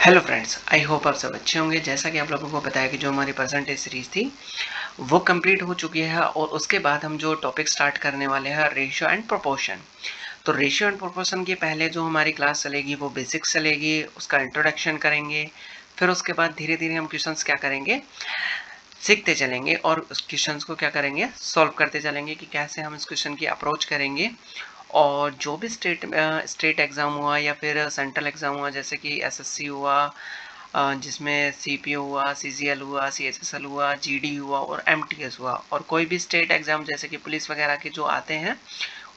Hello friends, I hope आप सब अच्छे होंगे। जैसा कि आप लोगों को पता है कि जो हमारी परसेंटेज सीरीज थी वो कंप्लीट हो चुकी है और उसके बाद हम जो टॉपिक स्टार्ट करने वाले हैं रेशियो एंड प्रोपोर्शन। तो रेशियो एंड प्रोपोर्शन के पहले जो हमारी क्लास चलेगी वो बेसिक्स चलेगी, उसका इंट्रोडक्शन करेंगे। फिर उसके बाद धीरे धीरे हम क्वेश्चंस क्या करेंगे, सीखते चलेंगे और उस क्वेश्चंस को क्या करेंगे, सॉल्व करते चलेंगे कि कैसे हम इस क्वेश्चन की अप्रोच करेंगे। और जो भी स्टेट एग्ज़ाम हुआ या फिर सेंट्रल एग्ज़ाम हुआ, जैसे कि एसएससी हुआ, जिसमें सीपीओ हुआ, सीजीएल हुआ, सीएचएसएल हुआ, जीडी हुआ और एमटीएस हुआ, और कोई भी स्टेट एग्ज़ाम जैसे कि पुलिस वगैरह के जो आते हैं,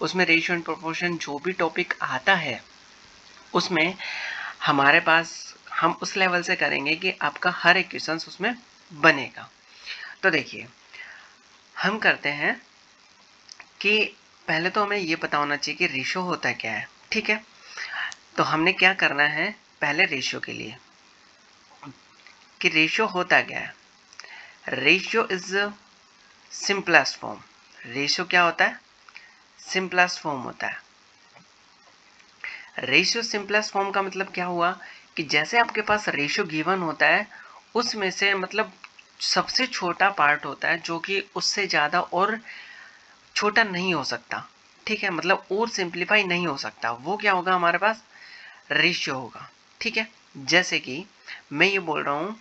उसमें रेशियो एंड प्रोपोर्शन जो भी टॉपिक आता है उसमें हमारे पास हम उस लेवल से करेंगे कि आपका हर एक क्वेश्चन उसमें बनेगा। तो देखिए, हम करते हैं कि पहले तो हमें ये पता होना चाहिए कि रेशियो होता क्या है। ठीक है, तो हमने क्या करना है पहले रेशियो के लिए, कि रेशियो होता क्या है। Ratio is simplest form. Ratio क्या होता है? सिंपलेस्ट फॉर्म होता है। रेशियो सिंपलेस्ट फॉर्म का मतलब क्या हुआ कि जैसे आपके पास रेशियो गिवन होता है, उसमें से मतलब सबसे छोटा पार्ट होता है जो कि उससे ज़्यादा और छोटा नहीं हो सकता। ठीक है, मतलब और सिंप्लीफाई नहीं हो सकता। वो क्या होगा, हमारे पास रेशियो होगा। ठीक है, जैसे कि मैं ये बोल रहा हूँ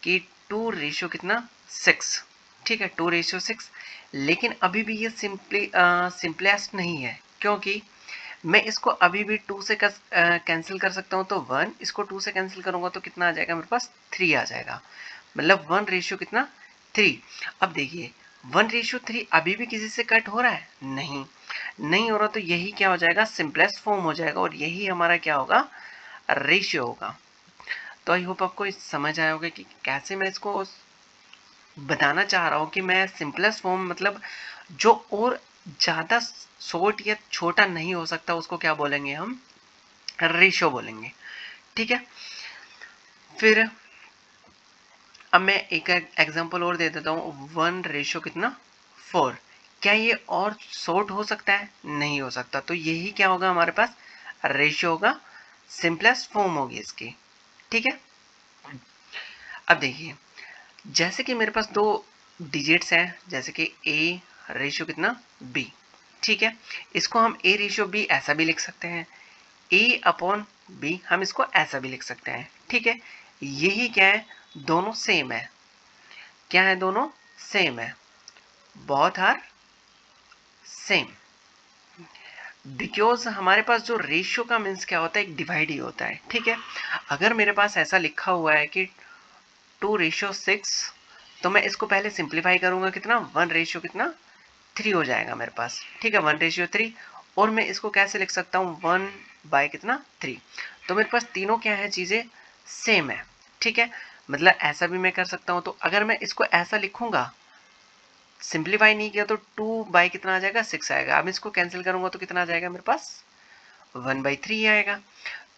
कि 2 रेशियो कितना 6। ठीक है, 2/6। लेकिन अभी भी ये सिंपलेस्ट नहीं है, क्योंकि मैं इसको अभी भी 2 से कैंसिल कर सकता हूँ तो 1, इसको 2 से कैंसिल करूंगा तो कितना आ जाएगा, मेरे पास 3 आ जाएगा। मतलब 1 रेशियो कितना 3। अब देखिए 1/3 अभी भी किसी से कट हो रहा है? नहीं हो रहा, तो यही क्या हो जाएगा, सिंपलेस्ट फॉर्म हो जाएगा और यही हमारा क्या होगा, रेशियो होगा। तो आई होप आपको समझ आया होगा कि कैसे मैं इसको बताना चाह रहा हूँ कि मैं सिंपलेस्ट फॉर्म मतलब जो और ज़्यादा शॉर्ट या छोटा नहीं हो सकता उसको क्या बोलेंगे, हम रेशियो बोलेंगे। ठीक है, फिर अब मैं एक एग्जांपल और दे देता हूँ। 1 रेशियो कितना 4। क्या ये और शॉर्ट हो सकता है? नहीं हो सकता, तो यही क्या होगा, हमारे पास रेशियो होगा, सिंपलेस्ट फॉर्म होगी इसकी। ठीक है, अब देखिए, जैसे कि मेरे पास 2 डिजिट्स हैं, जैसे कि ए रेशियो कितना बी। ठीक है, इसको हम ए रेशियो बी ऐसा भी लिख सकते हैं, ए अपॉन बी हम इसको ऐसा भी लिख सकते हैं। ठीक है, यही क्या है, दोनों सेम है। क्या है, दोनों सेम है, बोथ आर सेम। बिकॉज हमारे पास जो रेशियो का मीन्स क्या होता है, एक डिवाइड ही होता है। ठीक है, अगर मेरे पास ऐसा लिखा हुआ है कि 2/6, तो मैं इसको पहले सिंप्लीफाई करूंगा, कितना 1 रेशियो कितना 3 हो जाएगा मेरे पास। ठीक है, 1/3। और मैं इसको कैसे लिख सकता हूँ, 1/3। तो मेरे पास तीनों क्या है, चीजें सेम है। ठीक है, मतलब ऐसा भी मैं कर सकता हूँ। तो अगर मैं इसको ऐसा लिखूंगा, सिंप्लीफाई नहीं किया, तो 2 कितना आ जाएगा, 6 आएगा। अब इसको कैंसिल करूंगा तो कितना आ जाएगा, मेरे पास 1/3 आएगा।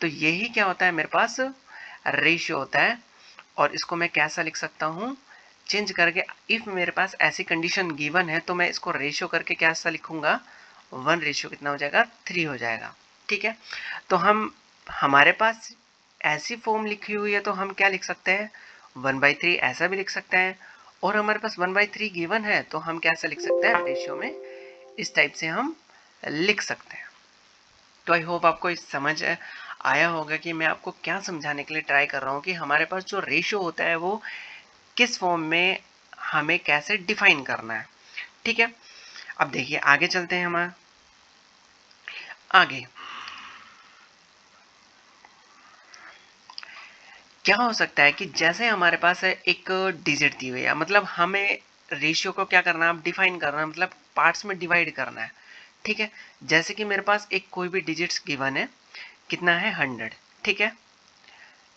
तो यही क्या होता है, मेरे पास रेशियो होता है। और इसको मैं कैसा लिख सकता हूँ, चेंज करके। इफ मेरे पास ऐसी कंडीशन गिवन है तो मैं इसको रेशियो करके कैसा लिखूंगा, 1 रेशियो कितना हो जाएगा 3 हो जाएगा। ठीक है, तो हमारे पास ऐसी फॉर्म लिखी हुई है तो हम क्या लिख सकते हैं, 1/3 ऐसा भी लिख सकते हैं। और हमारे पास 1/3 गिवन है तो हम कैसे लिख सकते हैं, रेशियो में इस टाइप से हम लिख सकते हैं। तो आई होप आपको इस समझ आया होगा कि मैं आपको क्या समझाने के लिए ट्राई कर रहा हूँ कि हमारे पास जो रेशियो होता है वो किस फॉर्म में हमें कैसे डिफाइन करना है। ठीक है, अब देखिए आगे चलते हैं। हम आगे क्या हो सकता है कि जैसे हमारे पास एक डिजिट दी हुई है, मतलब हमें रेशियो को क्या करना है, डिफाइन करना है, मतलब पार्ट्स में डिवाइड करना है। ठीक है, जैसे कि मेरे पास एक कोई भी डिजिट्स गिवन है, कितना है 100। ठीक है,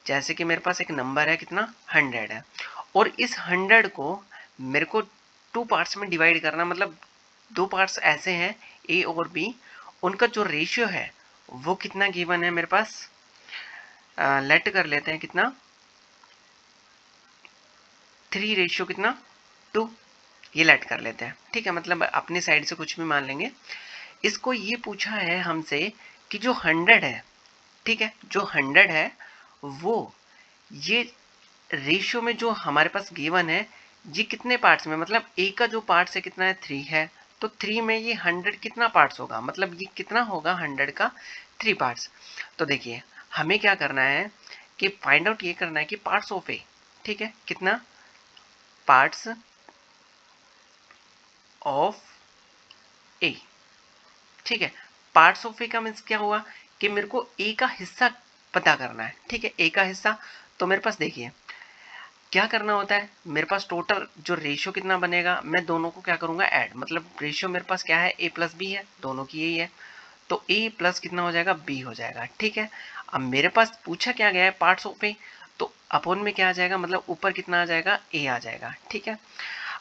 जैसे कि मेरे पास एक नंबर है, कितना 100 है, और इस 100 को मेरे को 2 पार्ट्स में डिवाइड करना, मतलब 2 पार्ट्स ऐसे हैं ए और बी, उनका जो रेशियो है वो कितना गिवन है मेरे पास, लेट कर लेते हैं कितना 3 रेशियो कितना 2, ये लेट कर लेते हैं। ठीक है, मतलब अपनी साइड से कुछ भी मान लेंगे। इसको ये पूछा है हमसे कि जो 100 है, ठीक है, जो 100 है वो ये रेशियो में जो हमारे पास गिवन है ये कितने पार्ट्स में, मतलब ए का जो पार्ट्स है कितना है 3 है, तो 3 में ये 100 कितना पार्ट्स होगा, मतलब ये कितना होगा 100 का 3 पार्ट्स। तो देखिए हमें क्या करना है कि फाइंड आउट ये करना है कि पार्ट्स ऑफ ए, ठीक है, कितना पार्ट्स ऑफ ए, ठीक है। पार्ट्स ऑफ ए का मीन्स क्या हुआ कि मेरे को ए का हिस्सा पता करना है, ठीक है, ए का हिस्सा। तो मेरे पास देखिए क्या करना होता है, मेरे पास टोटल जो रेशियो कितना बनेगा, मैं दोनों को क्या करूंगा ऐड, मतलब रेशियो मेरे पास क्या है ए प्लस बी है, दोनों की यही है, तो ए प्लस कितना हो जाएगा बी हो जाएगा, ठीक है। अब मेरे पास पूछा क्या गया है पार्ट्स ऑफ ए, तो अपॉन में क्या आ जाएगा, मतलब ऊपर कितना आ जाएगा ए आ जाएगा, ठीक है।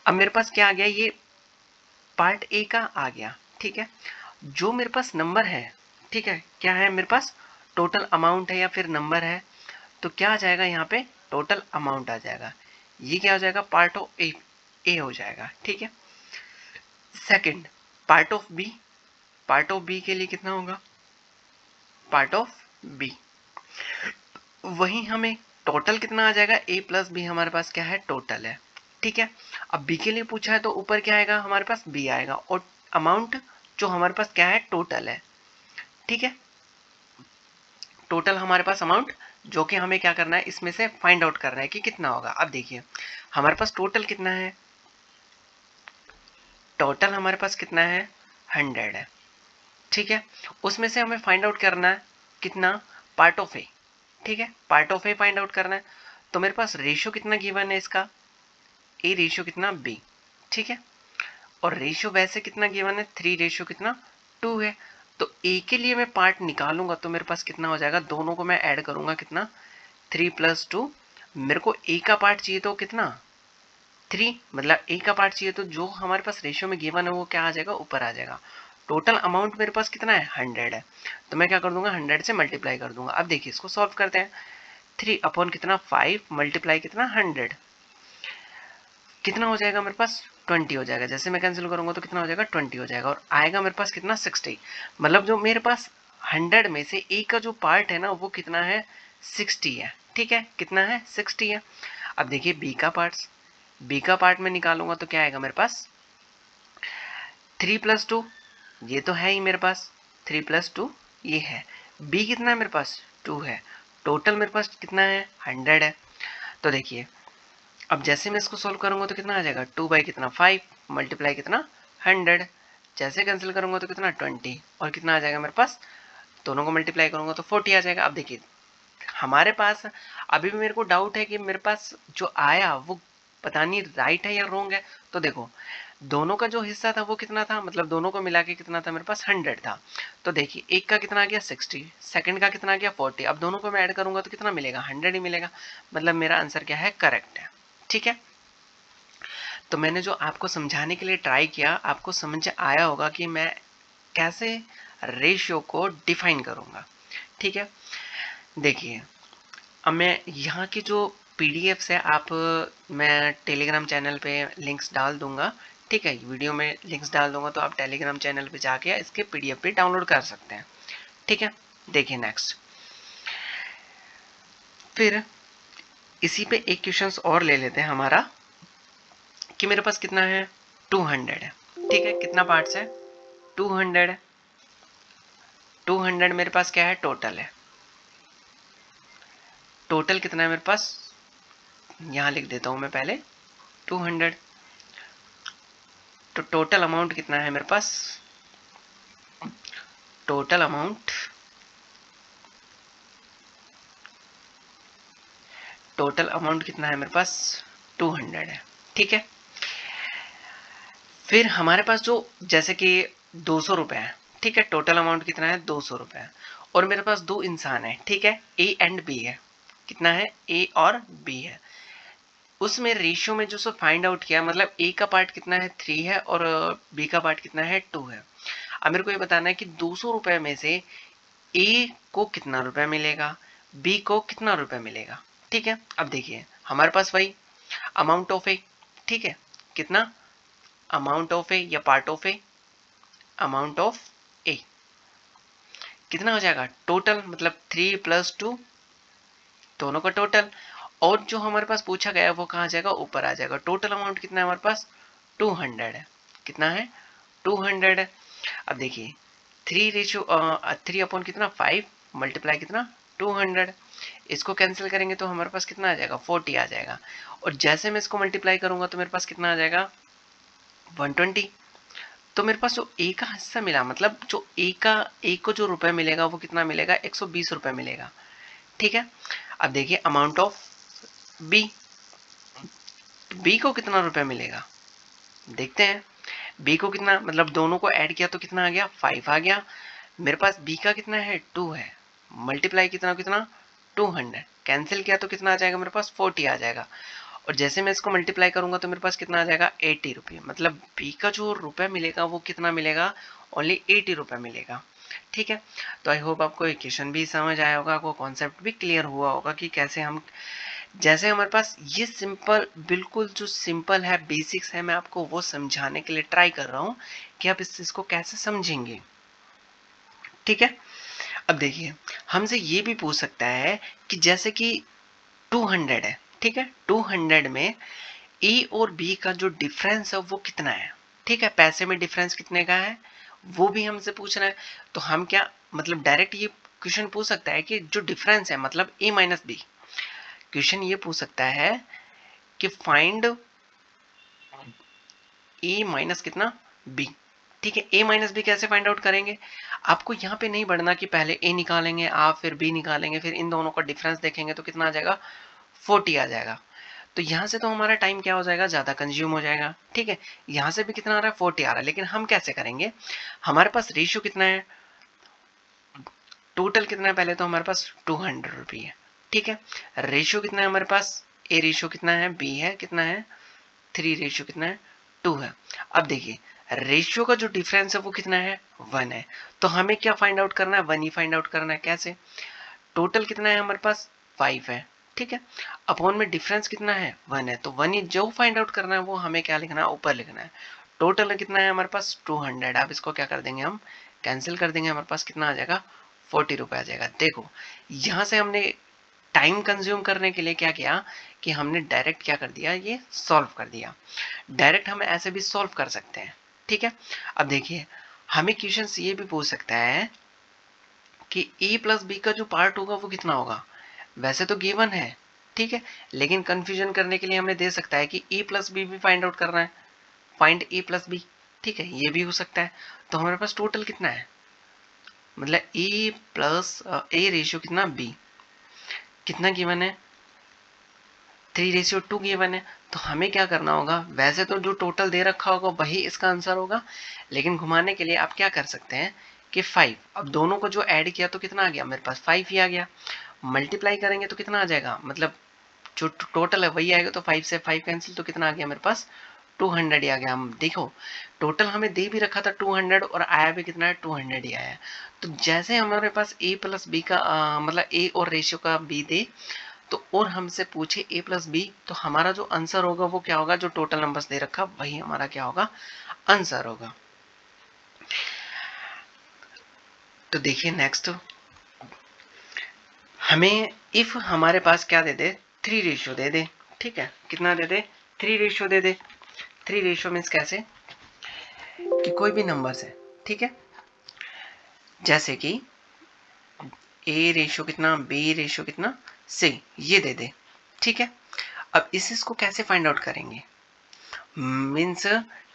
अब मेरे पास क्या आ गया, ये पार्ट ए का आ गया, ठीक है। जो मेरे पास नंबर है, ठीक है, क्या है मेरे पास टोटल अमाउंट है या फिर नंबर है, तो क्या आ जाएगा यहाँ पे टोटल अमाउंट आ जाएगा, ये क्या हो जाएगा पार्ट ऑफ ए हो जाएगा, ठीक है। Second part of B, part of B के लिए कितना होगा पार्ट ऑफ बी, वही हमें टोटल कितना आ जाएगा ए प्लस बी, हमारे पास क्या है टोटल है, ठीक है। अब बी के लिए पूछा है तो ऊपर क्या आएगा हमारे पास बी आएगा, और अमाउंट जो हमारे पास क्या है टोटल है, ठीक है। टोटल हमारे पास अमाउंट जो कि हमें क्या करना है इसमें से फाइंड आउट करना है कि कितना होगा। अब देखिए हमारे पास टोटल कितना है, टोटल हमारे पास कितना है 100 है, ठीक है। उसमें से हमें फाइंड आउट करना है कितना पार्ट ऑफ ए, ठीक है, part of A find out करना है। तो मेरे पास रेशियो कितना गिवन है इसका ए रेशियो कितना बी, ठीक है, और रेशियो वैसे कितना गिवन है 3 रेशियो कितना 2 है। तो ए के लिए मैं पार्ट निकालूंगा तो मेरे पास कितना हो जाएगा, दोनों को मैं ऐड करूंगा कितना 3 + 2, मेरे को ए का पार्ट चाहिए तो कितना 3, मतलब ए का पार्ट चाहिए तो जो हमारे पास रेशियो में गिवन है वो क्या आ जाएगा ऊपर आ जाएगा। टोटल अमाउंट मेरे पास कितना है 100 है, तो मैं क्या कर दूंगा 100 से मल्टीप्लाई कर दूंगा। अब देखिए इसको सॉल्व करते हैं, 3 अपॉन कितना 5 मल्टीप्लाई कितना 100, कितना हो जाएगा मेरे पास 20 हो जाएगा, जैसे मैं कैंसिल करूंगा तो कितना हो जाएगा 20 हो जाएगा, और आएगा मेरे पास कितना 60, मतलब जो मेरे पास 100 में से ए का जो पार्ट है ना वो कितना है 60 है, ठीक है, कितना है 60 है। अब देखिए बी का पार्ट, बी का पार्ट में निकालूंगा तो क्या आएगा मेरे पास 3 + 2, ये तो है ही मेरे पास 3 + 2 ये है, बी कितना है मेरे पास 2 है, टोटल मेरे पास कितना है 100 है। तो देखिए अब जैसे मैं इसको सोल्व करूंगा तो कितना आ जाएगा 2 बाई कितना 5 मल्टीप्लाई कितना 100, जैसे कैंसिल करूंगा तो कितना 20, और कितना आ जाएगा मेरे पास, दोनों को मल्टीप्लाई करूंगा तो 40 आ जाएगा। अब देखिए हमारे पास अभी भी मेरे को डाउट है कि मेरे पास जो आया वो पता नहीं राइट है या रॉन्ग है। तो देखो दोनों का जो हिस्सा था वो कितना था, मतलब दोनों को मिला के कितना था मेरे पास 100 था। तो देखिए एक का कितना आ गया 60, सेकंड का कितना आ गया 40, अब दोनों को मैं ऐड करूंगा तो कितना मिलेगा 100 ही मिलेगा, मतलब मेरा आंसर क्या है करेक्ट है, ठीक है। तो मैंने जो आपको समझाने के लिए ट्राई किया आपको समझ आया होगा कि मैं कैसे रेशियो को डिफाइन करूंगा, ठीक है। देखिए अब मैं यहाँ की जो पीडीएफ्स है आप मैं टेलीग्राम चैनल पे लिंक्स डाल दूंगा, ठीक है, वीडियो में लिंक्स डाल दूंगा तो आप टेलीग्राम चैनल पे जाके इसके पीडीएफ पे डाउनलोड कर सकते हैं, ठीक है। देखिए नेक्स्ट फिर इसी पे एक क्वेश्चन और ले लेते हैं हमारा कि मेरे पास कितना है 200 है, ठीक है, कितना पार्ट्स है 200 है, 200 मेरे पास क्या है टोटल है, टोटल कितना है मेरे पास यहाँ लिख देता हूँ मैं पहले 200, तो टोटल अमाउंट कितना है मेरे पास, टोटल अमाउंट कितना है मेरे पास 200 है, ठीक है। फिर हमारे पास जो जैसे कि 200 रुपए है, ठीक है, टोटल अमाउंट कितना है 200 रुपए है, और मेरे पास दो इंसान है, ठीक है, ए एंड बी है, कितना है ए और बी है, उसमें रेशियो में जो सो फाइंड आउट किया, मतलब ए का पार्ट कितना है 3 है और बी का पार्ट कितना है 2 है। अब मेरे को ये बताना है कि 200 रुपए में से ए को कितना रुपए मिलेगा, बी को कितना रुपए मिलेगा, ठीक है। अब देखिए हमारे पास वही अमाउंट ऑफ ए, ठीक है, कितना अमाउंट ऑफ ए या part of a, amount of a कितना हो जाएगा टोटल, मतलब 3 + 2 दोनों का टोटल, और जो हमारे पास पूछा गया है वो कहाँ जाएगा, ऊपर आ जाएगा। टोटल अमाउंट कितना है हमारे पास, 200 है। कितना है, 200 है। अब देखिए 3 अपॉन कितना 5 मल्टीप्लाई कितना 200, इसको कैंसिल करेंगे तो हमारे पास कितना आ जाएगा 40 आ जाएगा। और जैसे मैं इसको मल्टीप्लाई करूंगा तो मेरे पास कितना आ जाएगा 120। तो मेरे पास जो ए का हिस्सा मिला, मतलब जो ए को जो रुपए मिलेगा वो कितना मिलेगा, 120 रुपए मिलेगा। ठीक है। अब देखिए अमाउंट ऑफ बी, बी को कितना रुपए मिलेगा देखते हैं। बी को कितना, मतलब दोनों को ऐड किया तो कितना आ गया 5 आ गया। मेरे पास बी का कितना है 2 है, मल्टीप्लाई कितना कितना 200, कैंसिल किया तो कितना आ जाएगा मेरे पास 40 आ जाएगा। और जैसे मैं इसको मल्टीप्लाई करूंगा तो मेरे पास कितना आ जाएगा 80 रुपये, मतलब बी का जो रुपये मिलेगा वो कितना मिलेगा, ओनली 80 रुपये मिलेगा। ठीक है। तो आई होप आपको इक्वेशन भी समझ आया होगा, आपको कॉन्सेप्ट भी क्लियर हुआ होगा कि कैसे हम, जैसे हमारे पास ये सिंपल, बिल्कुल जो सिंपल है बेसिक्स है, मैं आपको वो समझाने के लिए ट्राई कर रहा हूँ कि आप इस चीज को कैसे समझेंगे। ठीक है। अब देखिए हमसे ये भी पूछ सकता है कि जैसे कि 200 है, ठीक है, 200 में ए और बी का जो डिफरेंस है वो कितना है। ठीक है, पैसे में डिफरेंस कितने का है वो भी हमसे पूछ रहा है। तो हम क्या, मतलब डायरेक्ट ये क्वेश्चन पूछ सकता है कि जो डिफरेंस है मतलब ए माइनस बी, क्वेश्चन ये पूछ सकता है कि फाइंड ए माइनस कितना बी। ठीक है, ए माइनस बी कैसे फाइंड आउट करेंगे, आपको यहाँ पे नहीं बढ़ना कि पहले ए निकालेंगे आप फिर बी निकालेंगे फिर इन दोनों का डिफरेंस देखेंगे तो कितना आ जाएगा 40 आ जाएगा। तो यहाँ से तो हमारा टाइम क्या हो जाएगा, ज़्यादा कंज्यूम हो जाएगा। ठीक है, यहाँ से भी कितना आ रहा है 40 आ रहा है, लेकिन हम कैसे करेंगे, हमारे पास रेशियो कितना है, टोटल कितना है, पहले तो हमारे पास 200 रुपये है। ठीक है, रेशियो कितना है हमारे पास, ए रेशियो कितना है, बी है कितना है 3, रेशियो कितना है 2 है। अब देखिए रेशियो का जो डिफरेंस है वो कितना है 1 है। तो हमें क्या फाइंड आउट करना है, 1 ही फाइंड आउट करना है। कैसे, टोटल कितना है हमारे पास 5 है। ठीक है, अपॉन में डिफरेंस कितना है 1 है, तो 1 ही जो फाइंड आउट करना है वो हमें क्या लिखना है, ऊपर लिखना है। टोटल कितना है हमारे पास 200, अब इसको क्या कर देंगे हम, कैंसिल कर देंगे, हमारे पास कितना आ जाएगा 40 रुपये आ जाएगा। देखो यहाँ से हमने टाइम कंज्यूम करने के लिए क्या किया कि हमने डायरेक्ट क्या कर दिया, ये सॉल्व कर दिया। डायरेक्ट हम ऐसे भी सॉल्व कर सकते हैं। ठीक है, अब देखिए हमें क्वेश्चन ये भी पूछ सकता है कि ए प्लस बी का जो पार्ट होगा वो कितना होगा, वैसे तो गिवन है। ठीक है, लेकिन कंफ्यूजन करने के लिए हमें दे सकता है कि ए प्लस बी भी फाइंड आउट करना है, फाइंड ए प्लस बी। ठीक है, ये भी हो सकता है। तो हमारे पास टोटल कितना है, मतलब ए प्लस ए रेशियो कितना बी, कितना गिवन है 3:2 गिवन है। तो हमें क्या करना होगा, वैसे तो जो टोटल दे रखा होगा वही इसका आंसर होगा, लेकिन घुमाने के लिए आप क्या कर सकते हैं कि 5, अब दोनों को जो ऐड किया तो कितना आ गया मेरे पास 5 ही आ गया। मल्टीप्लाई करेंगे तो कितना आ जाएगा, मतलब जो टोटल है वही आएगा। तो 5 से 5 कैंसिल, तो कितना आ गया मेरे पास 200 ही आ गया। हम देखो टोटल हमें दे भी रखा था 200 और आया भी कितना है 200 ही आया। तो जैसे हमारे पास a प्लस बी का मतलब a और रेशियो का b दे तो और हमसे पूछे a प्लस बी, तो हमारा जो आंसर होगा वो क्या होगा, जो टोटल नंबर्स दे रखा वही हमारा क्या होगा आंसर होगा। तो देखिए नेक्स्ट, हमें इफ हमारे पास क्या दे दे 3 रेशियो दे दे। ठीक है, कितना दे दे 3 रेशियो दे दे। 3 रेशियो मीन्स कैसे कि कोई भी नंबर से, ठीक है, जैसे कि ए रेशियो कितना बी रेशियो कितना सी, ये दे दे। ठीक है, अब इसको कैसे फाइंड आउट करेंगे, मीन्स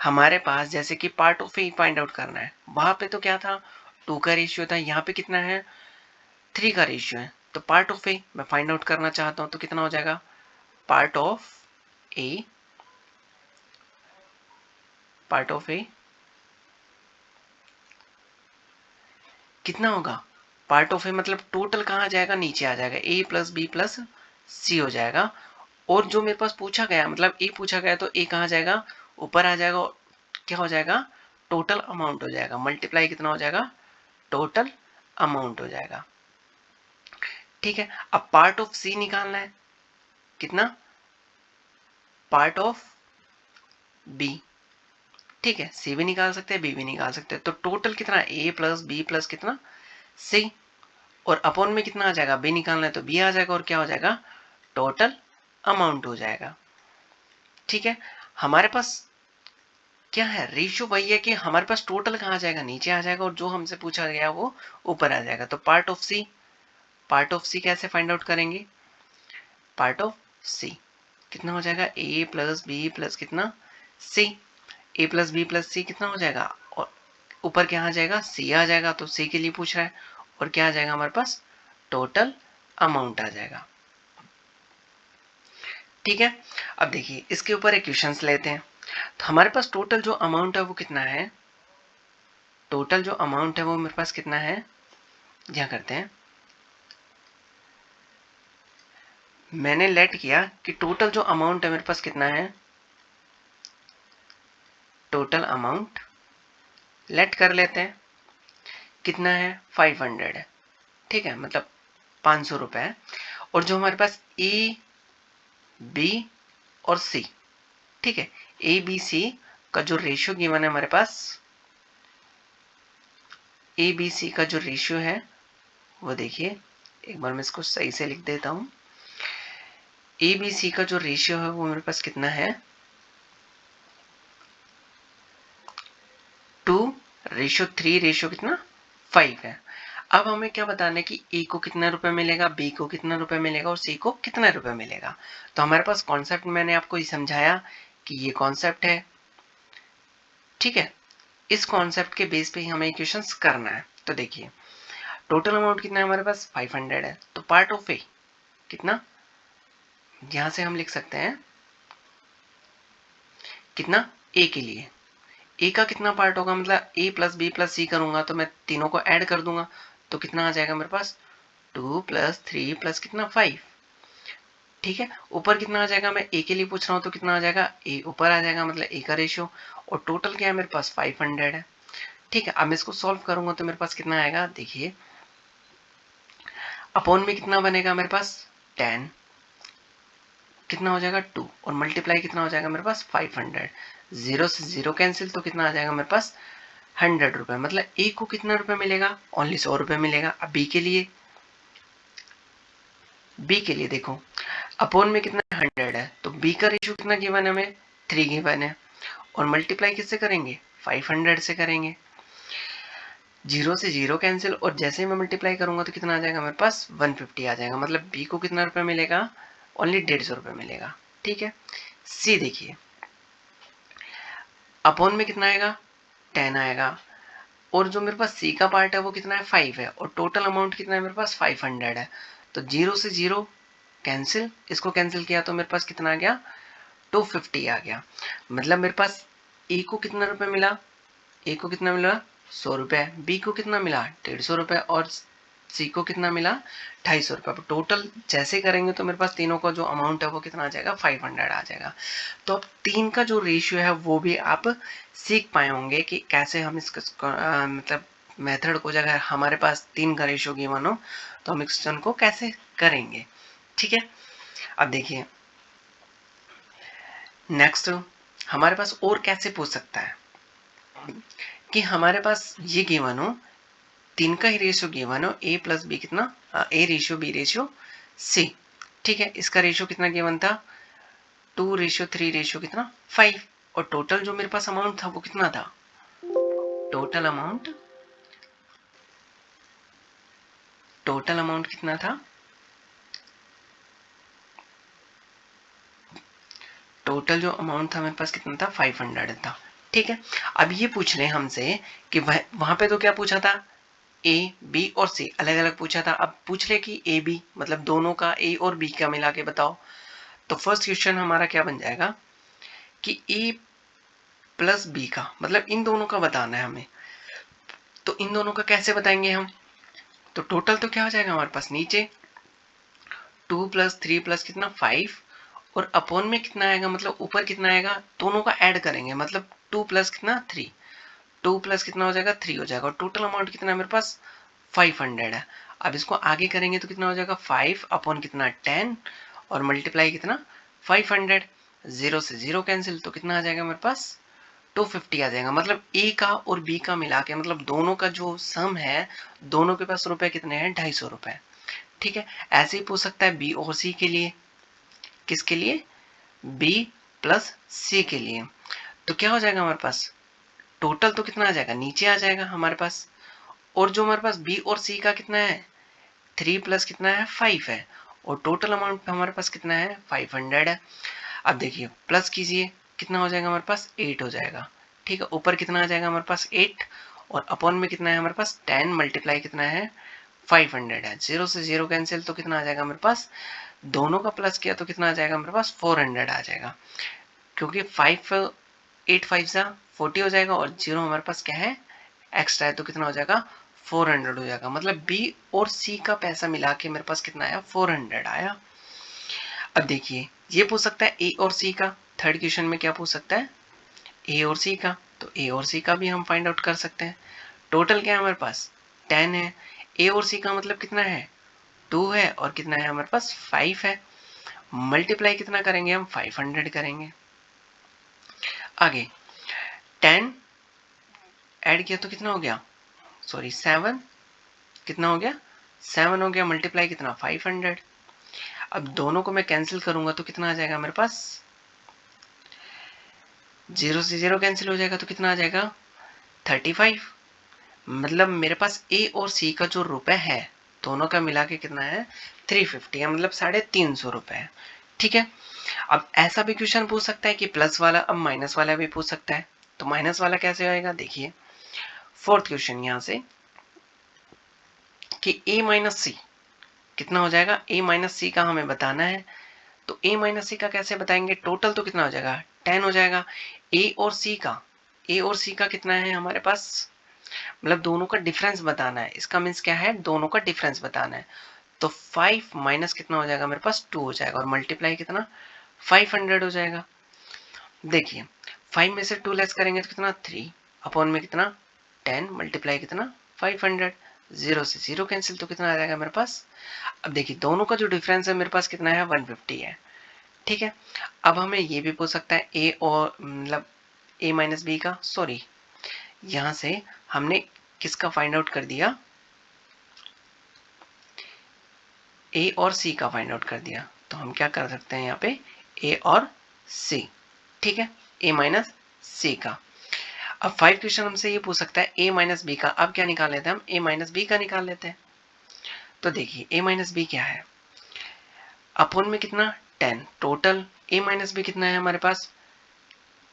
हमारे पास जैसे कि part of A find out करना है, वहां पे तो क्या था 2 का रेशियो था, यहाँ पे कितना है 3 का रेशियो है। तो पार्ट ऑफ ए मैं फाइंड आउट करना चाहता हूं तो कितना हो जाएगा, part of a, part of a कितना होगा, पार्ट ऑफ ए मतलब टोटल कहाँ आ जाएगा, नीचे आ जाएगा, ए प्लस बी प्लस सी हो जाएगा। और जो मेरे पास पूछा गया मतलब ए पूछा गया तो ए कहाँ जाएगा, ऊपर आ जाएगा, क्या हो जाएगा टोटल अमाउंट हो जाएगा, मल्टीप्लाई कितना हो जाएगा टोटल अमाउंट हो जाएगा। ठीक है, अब पार्ट ऑफ सी निकालना है, कितना पार्ट ऑफ बी। ठीक है, सी भी निकाल सकते हैं बी भी निकाल सकते हैं। तो टोटल कितना ए प्लस बी प्लस कितना सी, और अपॉन में कितना आ जाएगा बी निकालना है तो बी आ जाएगा, और क्या हो जाएगा टोटल अमाउंट हो जाएगा। ठीक है, हमारे पास क्या है, रेशियो वही है कि हमारे पास टोटल कहाँ आ जाएगा, नीचे आ जाएगा, और जो हमसे पूछा गया वो ऊपर आ जाएगा। तो पार्ट ऑफ सी कैसे फाइंड आउट करेंगे, पार्ट ऑफ सी कितना हो जाएगा, ए प्लस बी प्लस कितना सी, ए प्लस बी प्लस सी कितना हो जाएगा, और ऊपर क्या आ जाएगा, सी आ जाएगा, तो सी के लिए पूछ रहा है, और क्या आ जाएगा हमारे पास, टोटल अमाउंट आ जाएगा। ठीक है, अब देखिए इसके ऊपर एक क्वेश्चंस लेते हैं। तो हमारे पास टोटल जो अमाउंट है वो कितना है, टोटल जो अमाउंट है वो मेरे पास कितना है, क्या करते हैं, मैंने लेट किया कि टोटल जो अमाउंट है मेरे पास कितना है, टोटल अमाउंट लेट कर लेते हैं, कितना है 500 है। ठीक है, मतलब 500 रुपए है। और जो हमारे पास ए बी और सी, ठीक है, ए बी सी का जो रेशियो गिवन है हमारे पास, ए बी सी का जो रेशियो है वो देखिए, एक बार मैं इसको सही से लिख देता हूं। ए बी सी का जो रेशियो है वो मेरे पास कितना है, 2:3 रेशियो कितना 5 है। अब हमें क्या बताना है कि ए को कितना रुपए मिलेगा, बी को कितना रुपए मिलेगा और सी को कितना रुपए मिलेगा। तो हमारे पास कॉन्सेप्ट मैंने आपको ये समझाया कि ये कॉन्सेप्ट है। ठीक है, इस कॉन्सेप्ट के बेस पे ही हमें इक्वेशंस करना है। तो देखिए टोटल अमाउंट कितना है हमारे पास 500 है, तो पार्ट ऑफ ए कितना, यहां से हम लिख सकते हैं कितना, ए के लिए ए का कितना पार्ट होगा, मतलब ए प्लस बी प्लस सी करूंगा तो मैं तीनों को ऐड कर दूंगा, तो कितना आ जाएगा मेरे पास 2 + 3 + कितना 5। ठीक है, ऊपर कितना आ जाएगा, मैं ए के लिए पूछ रहा हूं तो कितना आ जाएगा, ए ऊपर आ जाएगा, मतलब ए का रेशियो, और टोटल क्या है मेरे पास 500 है। ठीक है, अब मैं इसको सॉल्व करूंगा तो मेरे पास कितना आएगा, देखिए अपॉन में कितना बनेगा मेरे पास 10, कितना हो जाएगा 2, और मल्टीप्लाई कितना हो जाएगा मेरे पास 500, 0 से 0 कैंसिल, तो कितना आ जाएगा मेरे पास 100 रुपए। मतलब ए को कितना रुपए मिलेगा, ओनली 100 रुपए मिलेगा। अब बी के लिए देखो अपॉन में कितना 100 है, तो बी का रेशियो कितना गिवन है हमें, 3 गिवन है, और मल्टीप्लाई किससे करेंगे 500 से करेंगे, 0 से 0 कैंसिल, और जैसे ही मैं मल्टीप्लाई करूंगा तो कितना आ जाएगा मेरे पास 150 आ जाएगा। मतलब बी को कितना रुपए मिलेगा, ओनली 150 रुपए मिलेगा। ठीक है, सी देखिए अपॉन में कितना आएगा 10 आएगा, और जो मेरे पास सी का पार्ट है वो कितना है 5 है, और टोटल अमाउंट कितना है मेरे पास 500 है। तो 0 से 0 कैंसिल, इसको कैंसिल किया तो मेरे पास कितना आ गया 250 आ गया। मतलब मेरे पास ए को कितना रुपए मिला, ए को कितना मिला 100 रुपए, बी को कितना मिला 150 रुपए, और सी को कितना मिला 250 रुपए। टोटल जैसे करेंगे तो मेरे पास तीनों का जो अमाउंट है वो कितना आ जाएगा 500 आ जाएगा। तो अब तीन का जो रेशियो है वो भी आप सीख पाए होंगे कि कैसे हम इसका मतलब मेथड को, अगर हमारे पास तीन का रेशियो गिवन हो तो हम इक्वेशन को कैसे करेंगे। ठीक है, अब देखिए नेक्स्ट हमारे पास और कैसे पूछ सकता है कि हमारे पास ये गिवन हो, तीन का ही रेशियो गिवन हो, ए प्लस बी कितना, A ratio B ratio C. ठीक है, इसका रेशियो कितना गिवन था 2:3 रेशियो कितना 5, और टोटल जो मेरे पास अमाउंट था वो कितना था, टोटल अमाउंट कितना था, टोटल जो अमाउंट था मेरे पास कितना था 500 था। ठीक है, अब ये पूछ ले हमसे कि वहां पे तो क्या पूछा था, ए बी और सी अलग अलग पूछा था, अब पूछ ले कि ए बी मतलब दोनों का ए और बी का मिला के बताओ। तो फर्स्ट क्वेश्चन हमारा क्या बन जाएगा कि ए प्लस बी का मतलब इन दोनों का बताना है हमें। तो इन दोनों का कैसे बताएंगे हम, तो टोटल तो क्या हो जाएगा हमारे पास नीचे 2 + 3 + कितना 5, और अपॉन में कितना आएगा मतलब ऊपर कितना आएगा, दोनों का ऐड करेंगे, मतलब 2 + कितना 3, 2 + कितना हो जाएगा 3 हो जाएगा, और टोटल अमाउंट कितना है मेरे पास 500 है। अब इसको आगे करेंगे तो कितना हो जाएगा 5 अपॉन कितना 10, और मल्टीप्लाई कितना 500, 0 से 0 कैंसिल, तो कितना आ जाएगा मेरे पास 250 आ जाएगा। मतलब ए का और बी का मिला के मतलब दोनों का जो सम है, दोनों के पास रुपए कितने हैं 250 रुपए। ठीक है, ऐसे ही पूछ सकता है बी और सी के लिए, किसके लिए? B प्लस C के लिए। तो क्या हो जाएगा हमारे पास? टोटल तो कितना आ जाएगा? नीचे आ जाएगा हमारे पास। और जो हमारे पास B और C का कितना है? 3 प्लस कितना है? 5 है। और टोटल अमाउंट हमारे पास कितना है? 500 है। अब देखिए प्लस कीजिए, कितना हो जाएगा हमारे पास? 8 हो जाएगा। ठीक है, ऊपर कितना आ जाएगा हमारे पास? 8, और अपॉन में कितना है हमारे पास? 10 मल्टीप्लाई कितना है? 500 है। 0 से 0 कैंसिल, तो कितना आ जाएगा हमारे पास? दोनों का प्लस किया तो कितना आ जाएगा हमारे पास? 400 आ जाएगा, क्योंकि 8 5 सा 40 हो जाएगा, और 0 हमारे पास क्या है? एक्स्ट्रा है, तो कितना हो जाएगा? 400 हो जाएगा। मतलब B और C का पैसा मिला के मेरे पास कितना आया? 400 आया। अब देखिए ये पूछ सकता है A और C का। थर्ड क्वेश्चन में क्या पूछ सकता है? A और C का। तो A और C का भी हम फाइंड आउट कर सकते हैं। टोटल क्या है हमारे पास? 10 है। A और C का मतलब कितना है? 2 है, और कितना है हमारे पास? 5 है। मल्टीप्लाई कितना करेंगे हम? 500 करेंगे। आगे 10 ऐड किया तो कितना हो गया? सॉरी 7, कितना हो गया? 7 हो गया। मल्टीप्लाई कितना? 500। अब दोनों को मैं कैंसिल करूंगा तो कितना आ जाएगा मेरे पास? 0 से 0 कैंसिल हो जाएगा, तो कितना आ जाएगा? 35। मतलब मेरे पास A और C का जो रुपए है दोनों का मिला के कितना है? 350 है, मतलब 350 रुपए है। ठीक है, अब ऐसा भी क्वेश्चन पूछ सकता है कि प्लस वाला अब माइनस वाला भी पूछ सकता है। तो माइनस वाला कैसे होएगा? देखिए फोर्थ क्वेश्चन यहां से कि A माइनस सी कितना हो जाएगा? A माइनस सी का हमें बताना है। तो A माइनस सी का कैसे बताएंगे? टोटल तो कितना हो जाएगा? 10 हो जाएगा। A और C का कितना है हमारे पास? मतलब दोनों का डिफरेंस बताना है। इसका मीन्स क्या है? दोनों का डिफरेंस बताना है। तो 5 माइनस कितना हो जाएगा मेरे पास? 2 हो जाएगा, और मल्टीप्लाई कितना? 500 हो जाएगा। देखिए 5 में से 2 लेस करेंगे तो कितना? 3, अपॉन में कितना? 10 मल्टीप्लाई कितना? 500। 0 से 0 कैंसिल, तो कितना आ जाएगा मेरे पास? अब देखिए दोनों का जो डिफरेंस है मेरे पास कितना है? 150 है। ठीक है, अब हमें ये भी पूछ सकता है A और मतलब A माइनस बी का। सॉरी, यहां से हमने किसका फाइंड आउट कर दिया? A और C का फाइंड आउट कर दिया। तो हम क्या कर सकते हैं यहाँ पे? A और C। ठीक है, A माइनस C का। अब 5 क्वेश्चन हमसे ये पूछ सकता है A माइनस बी का। अब क्या निकाल लेते हैं हम? A माइनस बी का निकाल लेते हैं। तो देखिए A माइनस बी क्या है? अपॉन में कितना? 10। टोटल A माइनस बी कितना है हमारे पास?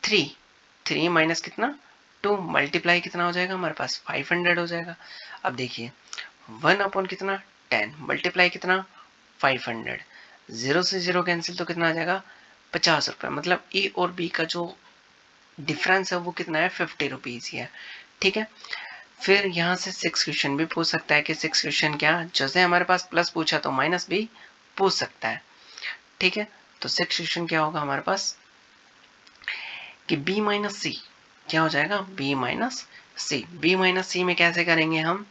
3 माइनस कितना? 2 मल्टीप्लाई कितना हो जाएगा हमारे पास? 500 हो जाएगा। अब देखिए 1 अपॉन कितना? 10 मल्टीप्लाई कितना? 500। 0 से 0 कैंसिल, तो कितना आ जाएगा? 50 रुपए। मतलब ए और बी का जो डिफरेंस है वो कितना है? 50 रुपीज ही है। ठीक है, फिर यहाँ से 6 क्वेश्चन भी पूछ सकता है कि 6 क्वेश्चन क्या? जैसे हमारे पास प्लस पूछा तो माइनस भी पूछ सकता है। ठीक है, तो 6 क्वेश्चन क्या होगा हमारे पास कि b माइनस सी क्या हो जाएगा? b माइनस सी। b माइनस सी में कैसे करेंगे हम?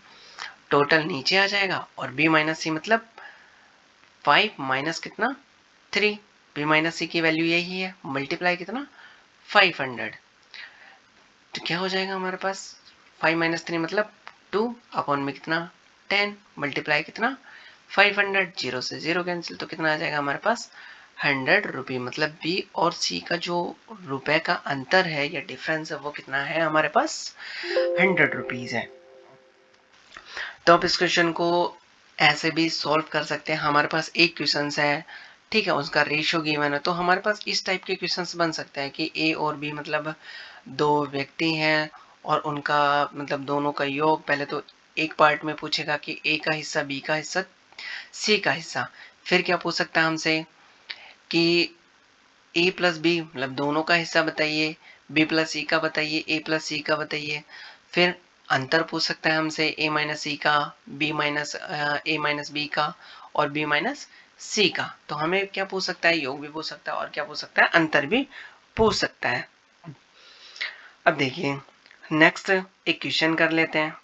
टोटल नीचे आ जाएगा, और b माइनस सी मतलब 5 माइनस कितना? 3। b माइनस सी की वैल्यू यही है। मल्टीप्लाई कितना? 500। तो क्या हो जाएगा हमारे पास? 5 माइनस 3 मतलब 2, अपॉन में कितना? 10 मल्टीप्लाई कितना? 500। 0 से 0 कैंसिल, तो कितना आ जाएगा हमारे पास? 100 रुपये। मतलब बी और सी का जो रुपए का अंतर है या डिफरेंस है वो कितना है हमारे पास? 100 रुपीज है। तो आप इस क्वेश्चन को ऐसे भी सॉल्व कर सकते हैं। हमारे पास एक क्वेश्चन है, ठीक है, उसका रेशियो गिवन है। तो हमारे पास इस टाइप के क्वेश्चंस बन सकते हैं कि ए और बी मतलब दो व्यक्ति हैं और उनका मतलब दोनों का योग। पहले तो एक पार्ट में पूछेगा कि ए का हिस्सा, बी का हिस्सा, सी का हिस्सा। फिर क्या पूछ सकता है हमसे कि ए प्लस बी मतलब दोनों का हिस्सा बताइए, बी प्लस सी का बताइए, ए प्लस सी का बताइए। फिर अंतर पूछ सकता है हमसे ए माइनस सी का, बी माइनस ए माइनस बी का, और बी माइनस सी का। तो हमें क्या पूछ सकता है? योग भी पूछ सकता है, और क्या पूछ सकता है? अंतर भी पूछ सकता है। अब देखिए नेक्स्ट एक क्वेश्चन कर लेते हैं।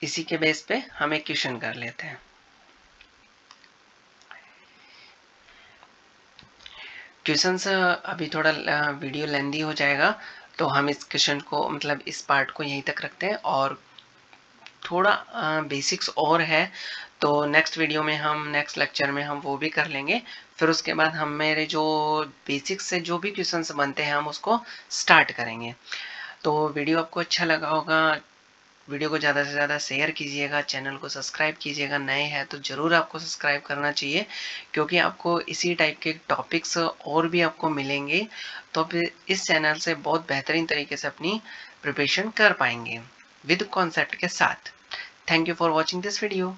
इसी के बेस पे हम एक क्वेश्चन कर लेते हैं। क्वेश्चंस अभी थोड़ा वीडियो लेंदी हो जाएगा, तो हम इस क्वेश्चन को मतलब इस पार्ट को यहीं तक रखते हैं, और थोड़ा बेसिक्स और है, तो नेक्स्ट वीडियो में हम नेक्स्ट लेक्चर में हम वो भी कर लेंगे। फिर उसके बाद हम मेरे जो बेसिक्स से जो भी क्वेश्चंस बनते हैं हम उसको स्टार्ट करेंगे। तो वीडियो आपको अच्छा लगा होगा, वीडियो को ज़्यादा से ज़्यादा शेयर कीजिएगा, चैनल को सब्सक्राइब कीजिएगा। नए हैं तो ज़रूर आपको सब्सक्राइब करना चाहिए, क्योंकि आपको इसी टाइप के टॉपिक्स और भी आपको मिलेंगे, तो आप इस चैनल से बहुत बेहतरीन तरीके से अपनी प्रिपरेशन कर पाएंगे विद कॉन्सेप्ट के साथ। Thank you for watching this video.